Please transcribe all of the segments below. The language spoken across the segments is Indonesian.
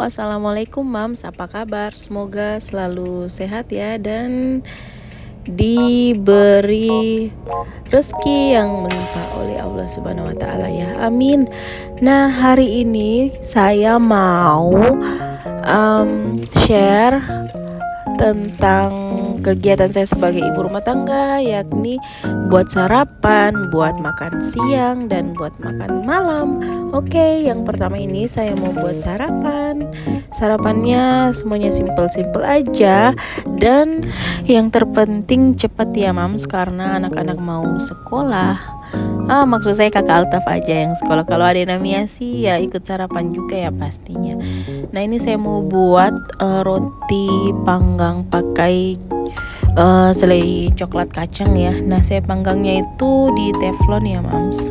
Assalamualaikum Mams, apa kabar? Semoga selalu sehat ya dan diberi rezeki yang melimpah oleh Allah Subhanahu wa taala ya. Amin. Nah, hari ini saya mau share tentang kegiatan saya sebagai ibu rumah tangga, yakni buat sarapan, buat makan siang, dan buat makan malam. Oke, yang pertama ini saya mau buat sarapan. Sarapannya semuanya simple-simple aja, dan yang terpenting cepat ya Mams, karena anak-anak mau sekolah. Maksud saya kakak Altaf aja yang sekolah. Kalau ada Namia sih ya ikut sarapan juga ya pastinya. Nah, ini saya mau buat roti panggang pakai selai coklat kacang ya. Nah, saya panggangnya itu di teflon ya Mams.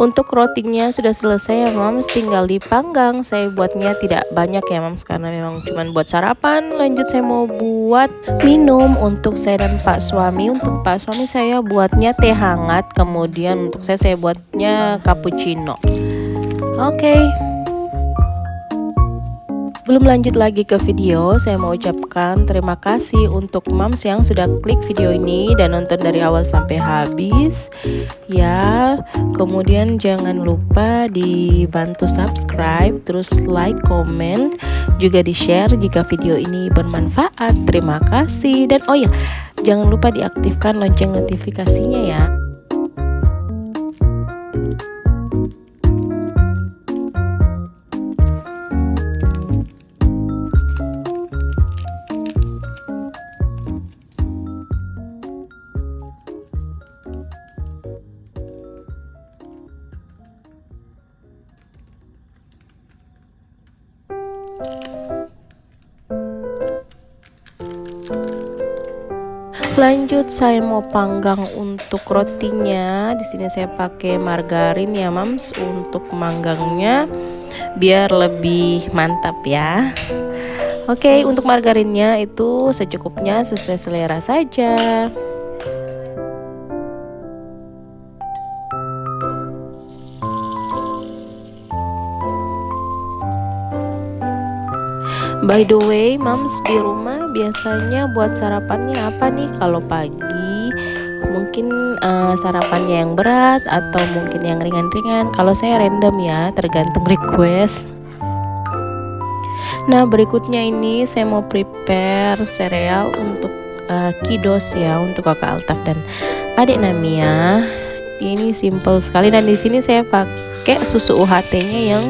Untuk rotinya sudah selesai ya Mams, tinggal dipanggang. Saya buatnya tidak banyak ya Mams, karena memang cuma buat sarapan. Lanjut saya mau buat minum untuk saya dan Pak suami. Untuk Pak suami saya buatnya teh hangat, kemudian untuk saya buatnya cappuccino. Oke. Belum lanjut lagi ke video, saya mau ucapkan terima kasih untuk Mams yang sudah klik video ini dan nonton dari awal sampai habis. Ya, kemudian jangan lupa dibantu subscribe, terus like, komen, juga di-share jika video ini bermanfaat. Terima kasih. Dan oh ya, jangan lupa diaktifkan lonceng notifikasinya ya. Lanjut saya mau panggang untuk rotinya. Di sini saya pakai margarin ya Mams untuk manggangnya biar lebih mantap ya. Oke, untuk margarinnya itu secukupnya sesuai selera saja. By the way, Mams di rumah biasanya buat sarapannya apa nih? Kalau pagi mungkin sarapannya yang berat atau mungkin yang ringan-ringan. Kalau saya random ya, tergantung request. Nah, berikutnya ini saya mau prepare sereal untuk kiddos ya, untuk kakak Altaf dan adik Namia. Ini simple sekali, dan di sini saya pakai susu UHT-nya yang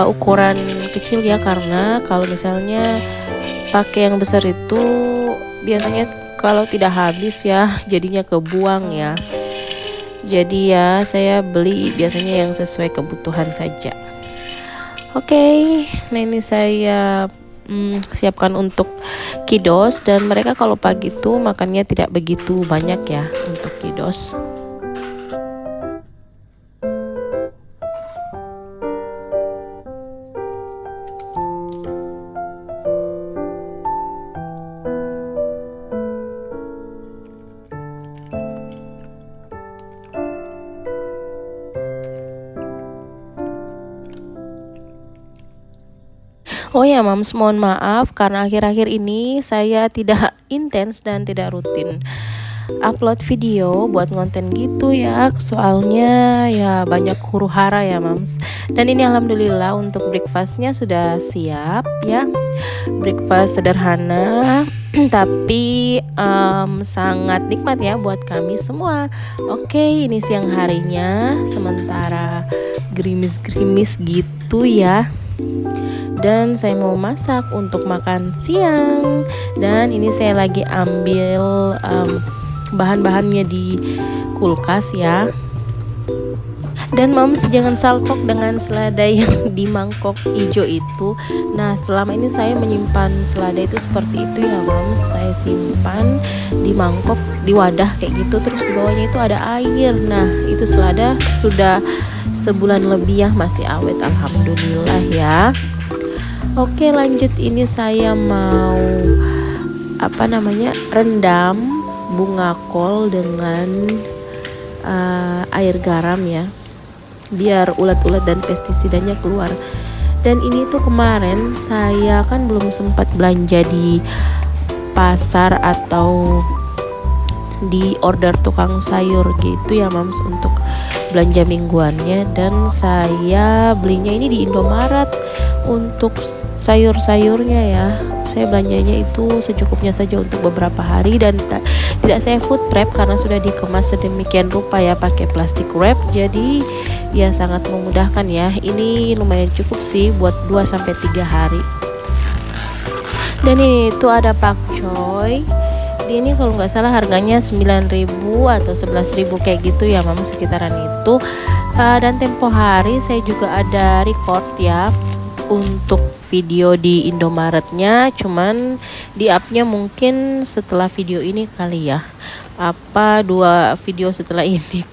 ukuran kecil ya, karena kalau misalnya pakai yang besar itu biasanya kalau tidak habis ya jadinya kebuang ya. Jadi ya saya beli biasanya yang sesuai kebutuhan saja. Oke, nah ini saya siapkan untuk kiddos, dan mereka kalau pagi tuh makannya tidak begitu banyak ya untuk kiddos. Oh ya Mams, mohon maaf karena akhir-akhir ini saya tidak intens dan tidak rutin upload video buat konten gitu ya. Soalnya ya banyak huru hara ya Mams. Dan ini alhamdulillah untuk breakfastnya sudah siap ya. Breakfast sederhana tapi sangat nikmat ya buat kami semua. Oke, ini siang harinya sementara gerimis-gerimis gitu ya. Dan saya mau masak untuk makan siang, dan ini saya lagi ambil bahan-bahannya di kulkas ya. Dan Moms jangan salfok dengan selada yang di mangkok hijau itu. Nah, selama ini saya menyimpan selada itu seperti itu ya Moms. Saya simpan di mangkok, di wadah kayak gitu, terus di bawahnya itu ada air. Nah, itu selada sudah sebulan lebih ya, masih awet, alhamdulillah ya. Oke, lanjut, ini saya mau rendam bunga kol dengan air garam ya, biar ulat-ulat dan pestisidanya keluar. Dan ini tuh kemarin saya kan belum sempat belanja di pasar atau di order tukang sayur gitu ya Mams untuk belanja mingguannya, dan saya belinya ini di Indomaret untuk sayur-sayurnya ya. Saya belanjanya itu secukupnya saja untuk beberapa hari, dan tidak saya food prep karena sudah dikemas sedemikian rupa ya pakai plastik wrap, jadi ya sangat memudahkan ya. Ini lumayan cukup sih buat 2-3 hari. Dan ini tuh ada pakcoy. Ini kalau nggak salah harganya 9.000 atau 11.000 kayak gitu ya Mama, sekitaran itu. Dan tempo hari saya juga ada record ya untuk video di Indomaretnya, cuman di upnya mungkin setelah video ini kali ya, 2 video setelah ini.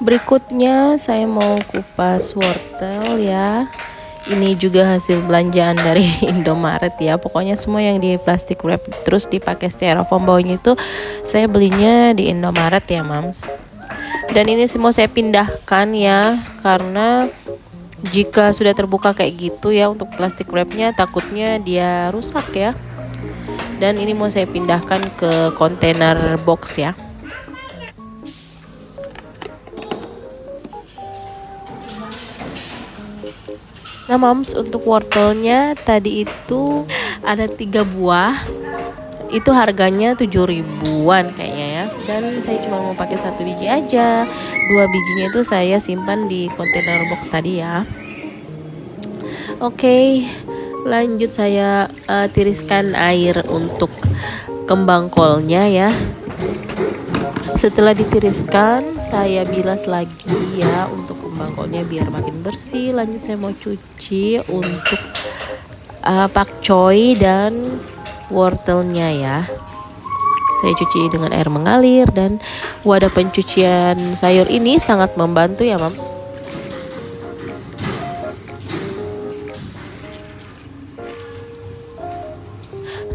Berikutnya saya mau kupas wortel ya. Ini juga hasil belanjaan dari Indomaret ya. Pokoknya semua yang di plastik wrap terus dipakai styrofoam bawahnya itu saya belinya di Indomaret ya Mams. Dan ini semua saya pindahkan ya, karena jika sudah terbuka kayak gitu ya untuk plastik wrapnya takutnya dia rusak ya. Dan ini mau saya pindahkan ke kontainer box ya. Nah Moms, untuk wortelnya tadi itu ada 3 buah, itu harganya 7.000-an kayaknya ya. Dan saya cuma mau pakai 1 biji aja, 2 bijinya itu saya simpan di kontainer box tadi ya. Oke, lanjut saya tiriskan air untuk kembang kolnya ya. Setelah ditiriskan saya bilas lagi ya untuk kembang kolnya biar makin bersih. Lanjut saya mau cuci untuk pakcoy dan wortelnya ya. Saya cuci dengan air mengalir, dan wadah pencucian sayur ini sangat membantu ya Mam.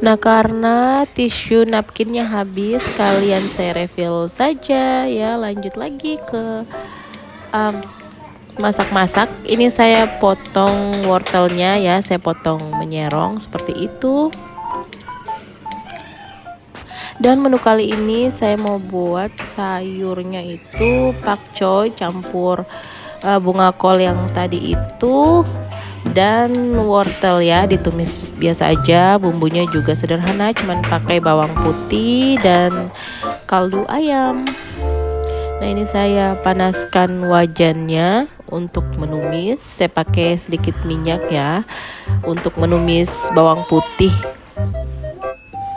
Nah, karena tisu napkinnya habis, kalian saya refill saja ya. Lanjut lagi ke masak-masak. Ini saya potong wortelnya ya, saya potong menyerong seperti itu. Dan menu kali ini saya mau buat sayurnya itu pakcoy campur bunga kol yang tadi itu, dan wortel ya, ditumis biasa aja. Bumbunya juga sederhana, cuman pakai bawang putih dan kaldu ayam. Nah, ini saya panaskan wajannya untuk menumis. Saya pakai sedikit minyak ya untuk menumis bawang putih.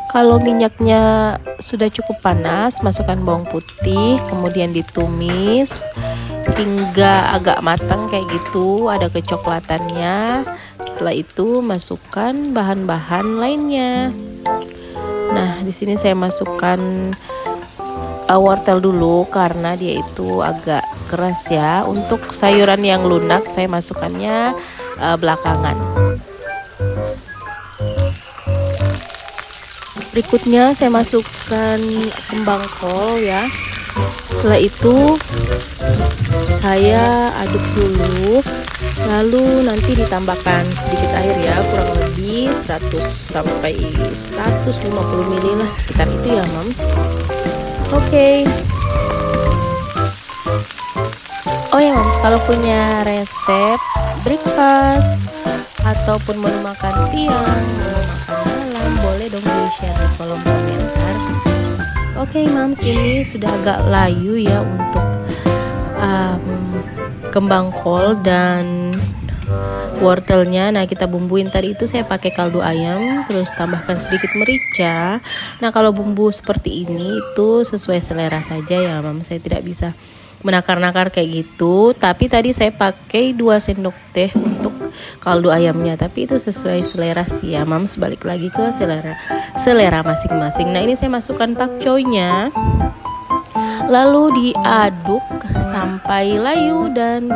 Kalau minyaknya sudah cukup panas, masukkan bawang putih, kemudian ditumis hingga agak matang kayak gitu, ada kecoklatannya. Setelah itu masukkan bahan-bahan lainnya. Nah, di sini saya masukkan wortel dulu karena dia itu agak keras ya. Untuk sayuran yang lunak saya masukkannya belakangan. Berikutnya saya masukkan kembang kol ya. Setelah itu saya aduk dulu Lalu nanti ditambahkan sedikit air ya, kurang lebih 100 sampai 150 ml lah, sekitar itu ya Moms. Oke. Oh ya Moms, kalau punya resep breakfast ataupun menu makan siang, menu makan malam, boleh dong di-share di kolom komentar. Oke Moms, ini sudah agak layu ya untuk kembang kol dan wortelnya. Nah, kita bumbuin tadi itu saya pakai kaldu ayam, terus tambahkan sedikit merica. Nah, kalau bumbu seperti ini itu sesuai selera saja ya Moms, saya tidak bisa menakar-nakar kayak gitu. Tapi tadi saya pakai 2 sendok teh untuk kaldu ayamnya, tapi itu sesuai selera sih ya Moms, balik lagi ke selera masing-masing. Nah, ini saya masukkan pakcoynya, lalu diaduk sampai layu dan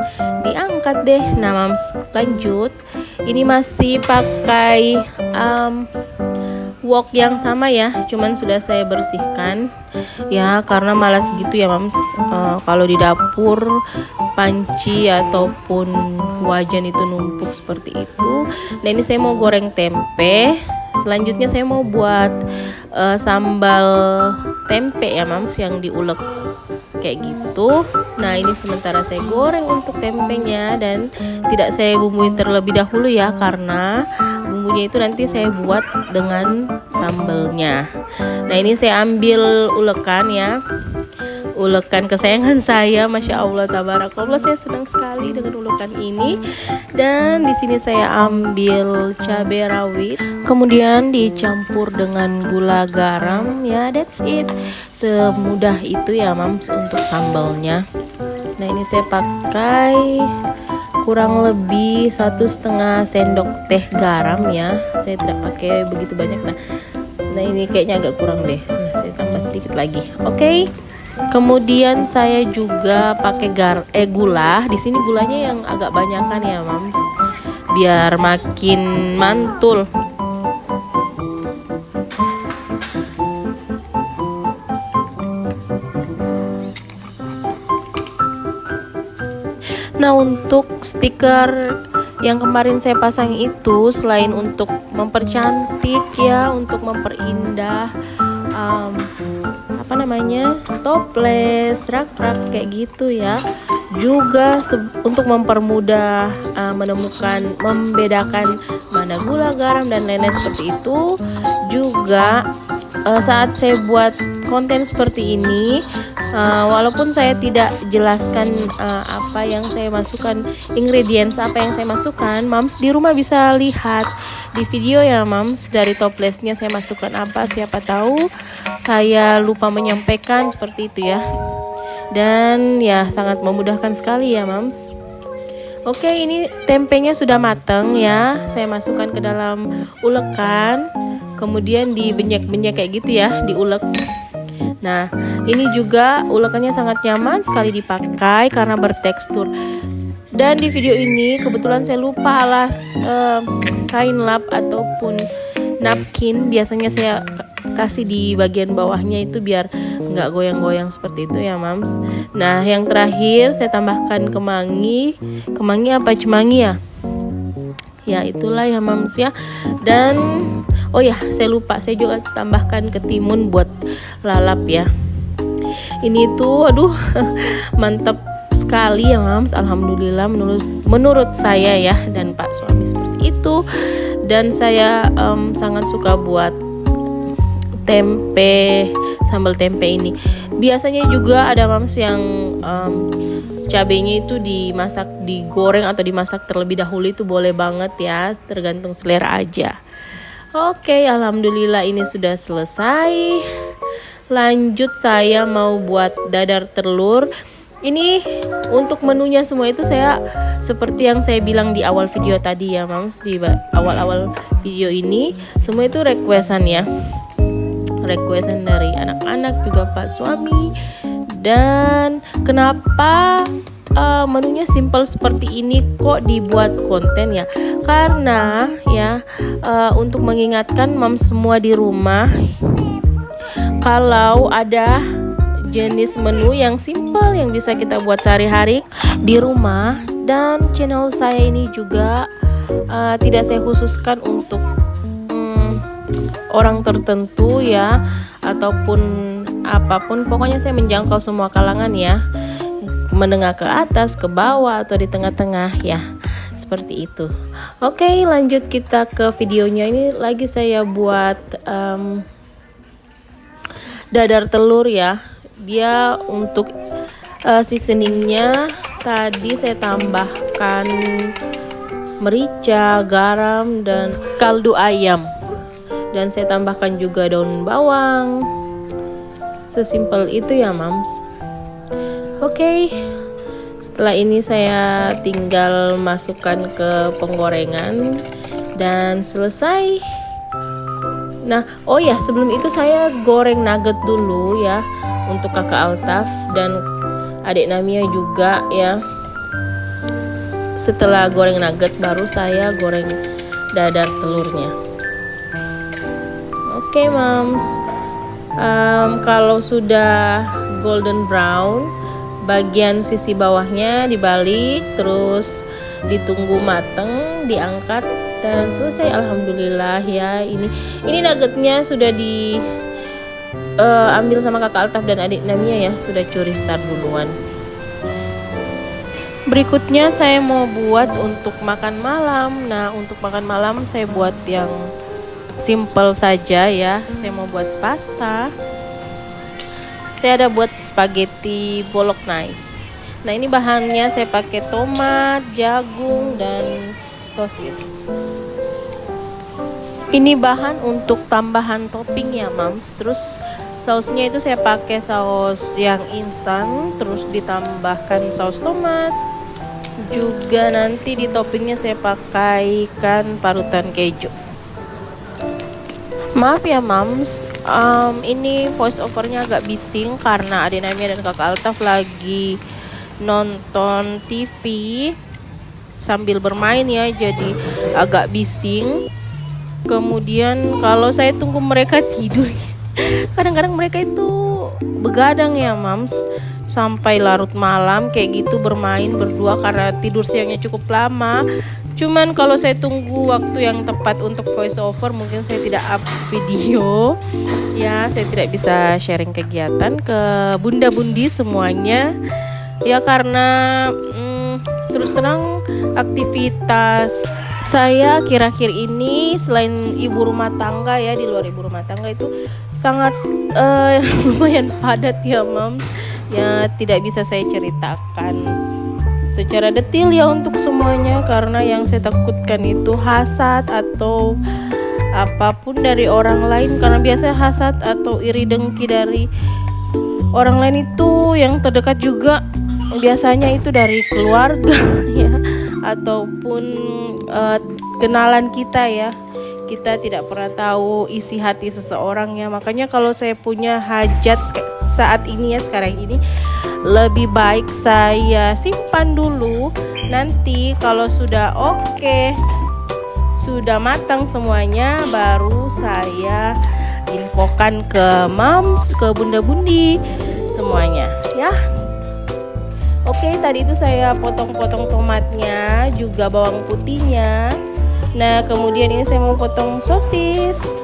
diangkat deh. Nah Moms, lanjut, ini masih pakai wok yang sama ya, cuman sudah saya bersihkan ya, karena malas gitu ya Moms, kalau di dapur panci ataupun wajan itu numpuk seperti itu. Nah, ini saya mau goreng tempe. Selanjutnya saya mau buat sambal tempe ya Moms, yang diulek kayak gitu. Nah, ini sementara saya goreng untuk tempenya dan tidak saya bumbuin terlebih dahulu ya, karena bumbunya itu nanti saya buat dengan sambalnya. Nah, ini saya ambil ulekan ya, ulekan kesayangan saya, Masya Allah, tabarakallah, saya senang sekali dengan ulekan ini. Dan di sini saya ambil cabai rawit, kemudian dicampur dengan gula garam ya, that's it. Semudah itu ya Moms untuk sambalnya. Nah, ini saya pakai kurang lebih 1,5 sendok teh garam ya, saya tidak pakai begitu banyak. Nah ini kayaknya agak kurang deh, saya tambah sedikit lagi. Oke. Kemudian saya juga pakai gula. Di sini gulanya yang agak banyakan ya Moms, biar makin mantul. Nah, untuk stiker yang kemarin saya pasang itu, selain untuk mempercantik ya, untuk memperindah toples, rak-rak kayak gitu ya, juga untuk mempermudah membedakan mana gula, garam dan lain-lain seperti itu. Juga saat saya buat konten seperti ini, walaupun saya tidak jelaskan apa yang saya masukkan, ingredients apa yang saya masukkan, Moms di rumah bisa lihat di video ya Moms, dari toplesnya saya masukkan apa, siapa tahu saya lupa menyampaikan seperti itu ya. Dan ya sangat memudahkan sekali ya Moms. Oke, ini tempenya sudah matang ya, saya masukkan ke dalam ulekan, kemudian dibenyak-benyak kayak gitu ya, diulek. Nah, ini juga ulekannya sangat nyaman sekali dipakai karena bertekstur. Dan di video ini kebetulan saya lupa alas kain lap ataupun napkin. Biasanya saya kasih di bagian bawahnya itu biar nggak goyang-goyang seperti itu ya Moms. Nah, yang terakhir saya tambahkan kemangi. Kemangi apa cemangi ya? Ya itulah ya Moms ya. Dan oh ya, saya lupa, saya juga tambahkan ketimun buat lalap ya. Ini tuh aduh mantap sekali ya Moms, alhamdulillah menurut saya ya dan Pak suami seperti itu. Dan saya sangat suka buat tempe, sambal tempe ini. Biasanya juga ada Moms yang cabenya itu dimasak, digoreng atau dimasak terlebih dahulu, itu boleh banget ya, tergantung selera aja. Oke, alhamdulillah ini sudah selesai. Lanjut saya mau buat dadar telur. Ini untuk menunya semua itu saya seperti yang saya bilang di awal video tadi ya Moms, di awal-awal video ini semua itu requestan ya. Requestan dari anak-anak juga Pak suami. Dan kenapa menunya simple seperti ini kok dibuat konten ya? Karena ya untuk mengingatkan Moms semua di rumah, kalau ada jenis menu yang simple yang bisa kita buat sehari-hari di rumah Dan channel saya ini juga tidak saya khususkan untuk orang tertentu ya, ataupun apapun, pokoknya saya menjangkau semua kalangan ya, menengah ke atas, ke bawah, atau di tengah-tengah ya, seperti itu. Oke, lanjut kita ke videonya. Ini lagi saya buat dadar telur ya. Dia untuk seasoningnya tadi saya tambahkan merica, garam, dan kaldu ayam, dan saya tambahkan juga daun bawang. Sesimpel itu ya mams. Oke, setelah ini saya tinggal masukkan ke penggorengan dan selesai. Nah, oh ya, sebelum itu saya goreng nugget dulu ya untuk kakak Altaf dan adik Namia juga ya. Setelah goreng nugget baru saya goreng dadar telurnya. Oke, mams. Kalau sudah golden brown, bagian sisi bawahnya dibalik, terus ditunggu mateng, diangkat dan selesai. Alhamdulillah ya. Ini nuggetnya sudah ambil sama kakak Altaf dan adik Namia ya, sudah curi start duluan. Berikutnya saya mau buat untuk makan malam. Nah, untuk makan malam saya buat yang simple saja ya. Saya mau buat pasta. Saya ada buat spaghetti bolognese. Nah, ini bahannya saya pakai tomat, jagung, dan sosis. Ini bahan untuk tambahan topping ya mams. Terus sausnya itu saya pakai saus yang instan, terus ditambahkan saus tomat. Juga nanti di toppingnya saya pakaikan parutan keju. Maaf ya mams, ini voice overnya agak bising karena adik Namia dan kakak Altaf lagi nonton TV sambil bermain ya, jadi agak bising. Kemudian kalau saya tunggu mereka tidur, kadang-kadang mereka itu begadang ya mams, sampai larut malam kayak gitu bermain berdua karena tidur siangnya cukup lama. Cuman kalau saya tunggu waktu yang tepat untuk voice over, mungkin saya tidak up video ya, saya tidak bisa sharing kegiatan ke bunda-bundi semuanya ya, karena terus terang aktivitas saya akhir-akhir ini selain ibu rumah tangga ya, di luar ibu rumah tangga itu sangat lumayan padat ya mams ya, tidak bisa saya ceritakan secara detail ya untuk semuanya, karena yang saya takutkan itu hasad atau apapun dari orang lain, karena biasanya hasad atau iri dengki dari orang lain itu yang terdekat juga biasanya itu dari keluarga ya, ataupun kenalan kita ya. Kita tidak pernah tahu isi hati seseorang ya. Makanya kalau saya punya hajat saat ini ya, sekarang ini, lebih baik saya simpan dulu. Nanti kalau sudah oke, sudah matang semuanya, baru saya infokan ke mams, ke bunda-bundi semuanya ya. Oke, tadi itu saya potong-potong tomatnya, juga bawang putihnya. Nah, kemudian ini saya mau potong sosis.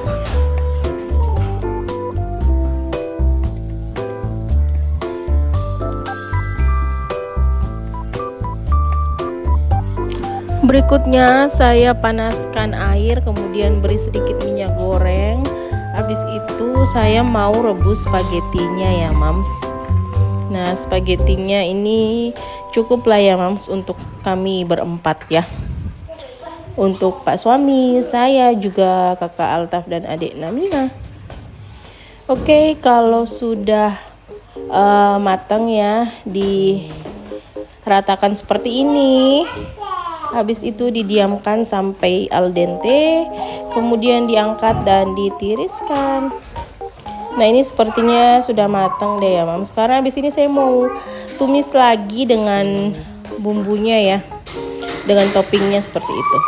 Berikutnya saya panaskan air, kemudian beri sedikit minyak goreng. Habis itu saya mau rebus spagettinya ya mams. Nah, spagettinya ini cukup lah ya mams untuk kami berempat ya. Untuk Pak suami, saya juga kakak Altaf dan adik Namina. Oke, kalau sudah matang ya, diratakan seperti ini. Habis itu didiamkan sampai al dente, kemudian diangkat dan ditiriskan. Nah, ini sepertinya sudah matang deh ya mam. Sekarang habis ini saya mau tumis lagi dengan bumbunya ya, dengan toppingnya seperti itu.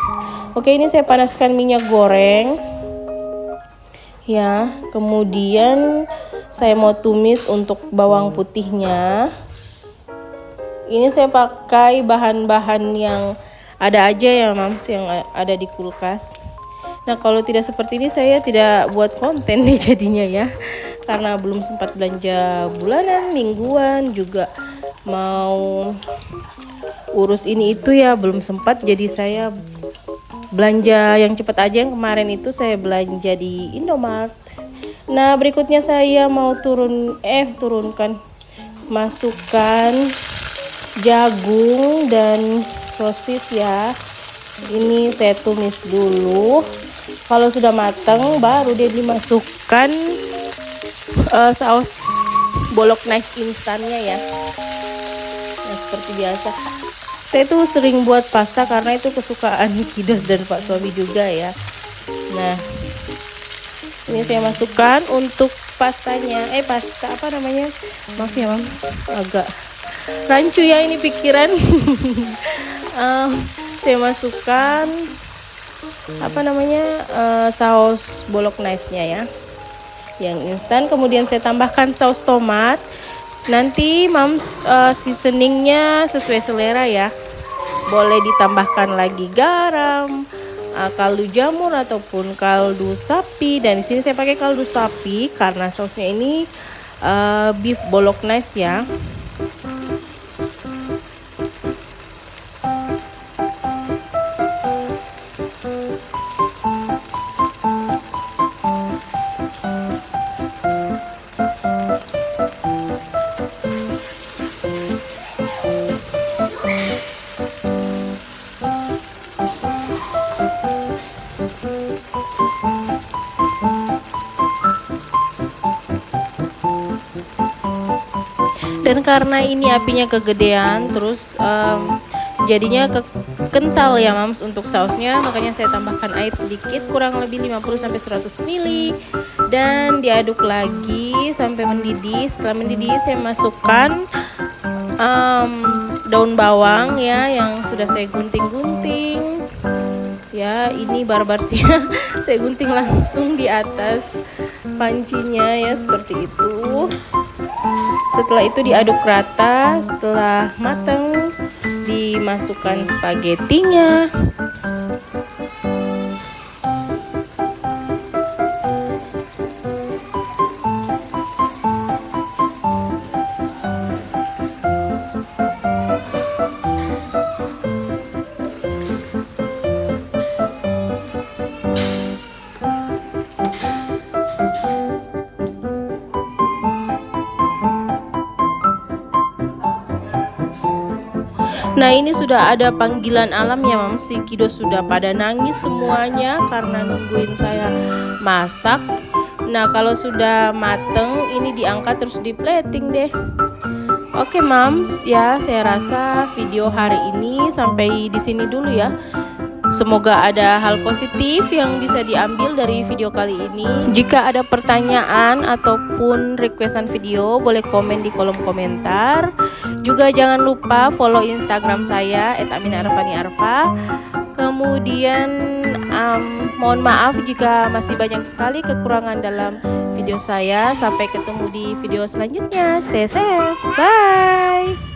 Oke, ini saya panaskan minyak goreng ya, kemudian saya mau tumis untuk bawang putihnya. Ini saya pakai bahan-bahan yang ada aja ya mams, yang ada di kulkas. Nah kalau tidak seperti ini saya tidak buat konten deh jadinya ya, karena belum sempat belanja bulanan, mingguan, juga mau urus ini itu ya belum sempat. Jadi saya belanja yang cepat aja. Yang kemarin itu saya belanja di Indomaret. Nah berikutnya saya mau turunkan, masukkan jagung dan sosis ya. Ini saya tumis dulu. Kalau sudah matang baru dia dimasukkan saus bolognese instannya ya. Nah seperti biasa saya tuh sering buat pasta karena itu kesukaan Kidos dan Pak suami juga ya. Nah ini saya masukkan untuk pastanya. Pasta apa namanya, maaf ya mams, agak rancu ya ini pikiran. Saya masukkan apa namanya, saus bolognese-nya ya, yang instan. Kemudian saya tambahkan saus tomat. Nanti mams seasoningnya sesuai selera ya, boleh ditambahkan lagi garam, kaldu jamur ataupun kaldu sapi. Dan di sini saya pakai kaldu sapi karena sausnya ini beef bolognese ya. Dan karena ini apinya kegedean, terus jadinya kental ya mams untuk sausnya, makanya saya tambahkan air sedikit, kurang lebih 50-100 ml, dan diaduk lagi sampai mendidih. Setelah mendidih saya masukkan daun bawang ya yang sudah saya gunting-gunting ya. Ini barbar sih saya gunting langsung di atas pancinya ya, seperti itu. Setelah itu diaduk rata. Setelah matang dimasukkan spaghettinya. Nah ini sudah ada panggilan alam ya mams, si Kidos sudah pada nangis semuanya karena nungguin saya masak. Nah kalau sudah mateng ini diangkat terus di plating deh. Oke mams ya, saya rasa video hari ini sampai di sini dulu ya. Semoga ada hal positif yang bisa diambil dari video kali ini. Jika ada pertanyaan ataupun requestan video, boleh komen di kolom komentar. Juga jangan lupa follow Instagram saya @aminarfaniarfa. Kemudian mohon maaf jika masih banyak sekali kekurangan dalam video saya. Sampai ketemu di video selanjutnya. Stay safe. Bye.